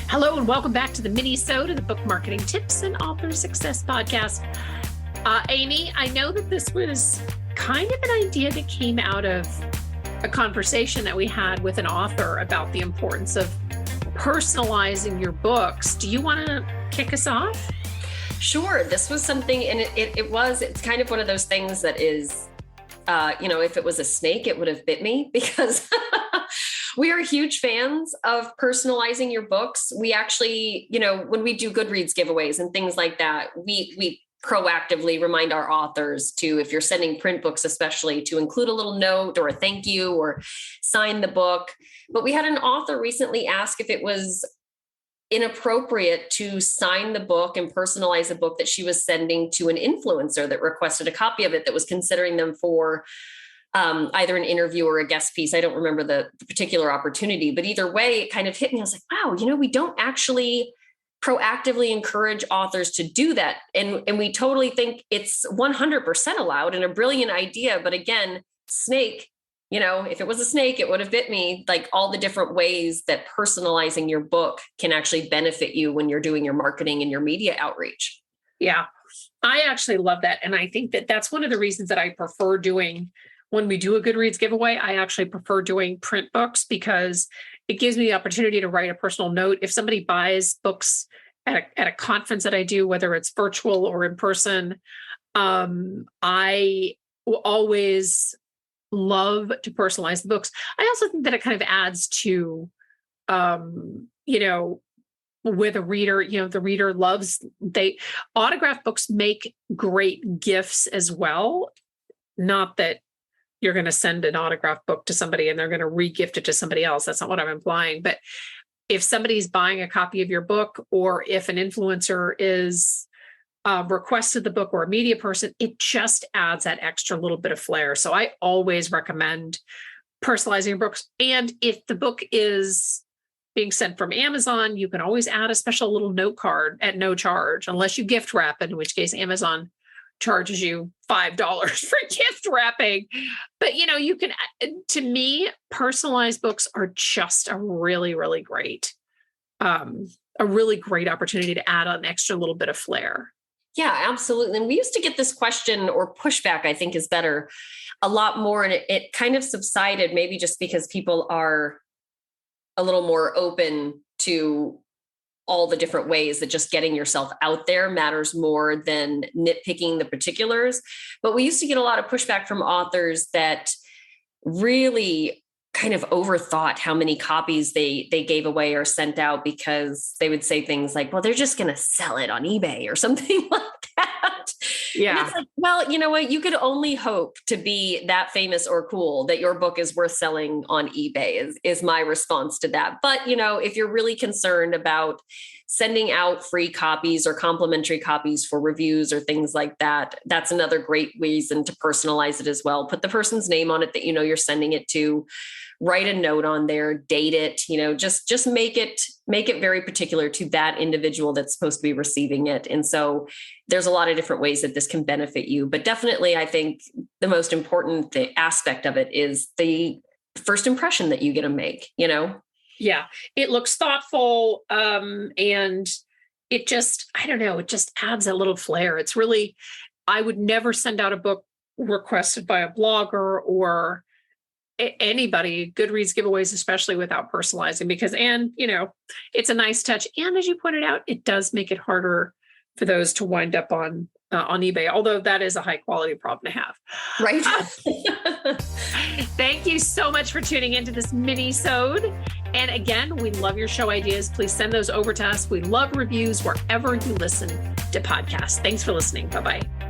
Hello and welcome back to the mini-sode of the Book Marketing Tips and Author Success Podcast. Amy, I know that this was kind of an idea that came out of a conversation that we had with an author about the importance of personalizing your books. Do you want to kick us off? Sure. This was something, and it's kind of one of those things that is, if it was a snake, it would have bit me because we are huge fans of personalizing your books. We actually, when we do Goodreads giveaways and things like that, we proactively remind our authors to, if you're sending print books, especially, to include a little note or a thank you or sign the book. But we had an author recently ask if it was inappropriate to sign the book and personalize a book that she was sending to an influencer that requested a copy of it, that was considering them for either an interview or a guest piece. I don't remember the particular opportunity, but either way, it kind of hit me. I was like, wow, we don't actually proactively encourage authors to do that. And we totally think it's 100% allowed and a brilliant idea. But again, snake, if it was a snake, it would have bit me. Like, all the different ways that personalizing your book can actually benefit you when you're doing your marketing and your media outreach. Yeah, I actually love that. And I think that that's one of the reasons that I prefer doing, when we do a Goodreads giveaway, I actually prefer doing print books because it gives me the opportunity to write a personal note. If somebody buys books at a conference that I do, whether it's virtual or in person, I will always love to personalize the books. I also think that it kind of adds to, with a reader, the reader loves, autographed books make great gifts as well. Not that you're going to send an autographed book to somebody and they're going to re-gift it to somebody else. That's not what I'm implying. But if somebody's buying a copy of your book, or if an influencer is requested the book, or a media person, it just adds that extra little bit of flair. So I always recommend personalizing your books. And if the book is being sent from Amazon, you can always add a special little note card at no charge, unless you gift wrap, in which case Amazon charges you $5 for gift wrapping. But, you can, to me, personalized books are just a really, really great, opportunity to add an extra little bit of flair. Yeah, absolutely. And we used to get this question, or pushback, I think is better, a lot more. And it kind of subsided, maybe just because people are a little more open to all the different ways that just getting yourself out there matters more than nitpicking the particulars. But we used to get a lot of pushback from authors that really kind of overthought how many copies they gave away or sent out, because they would say things like, well, they're just going to sell it on eBay or something like that. Yeah. And it's like, well, you know what? You could only hope to be that famous or cool that your book is worth selling on eBay is my response to that. But, if you're really concerned about sending out free copies or complimentary copies for reviews or things like that, that's another great reason to personalize it as well. Put the person's name on it that you're sending it to. Write a note on there, date it, just make it very particular to that individual that's supposed to be receiving it. And so there's a lot of different ways that this can benefit you. But definitely, I think the most important aspect of it is the first impression that you get to make, Yeah, it looks thoughtful. And it just, I don't know, it just adds a little flair. It's really, I would never send out a book requested by a blogger or anybody, Goodreads giveaways, especially, without personalizing, because, it's a nice touch. And as you pointed out, it does make it harder for those to wind up on eBay, although that is a high quality problem to have. Right. Thank you so much for tuning into this mini-sode. And again, we love your show ideas. Please send those over to us. We love reviews wherever you listen to podcasts. Thanks for listening. Bye-bye.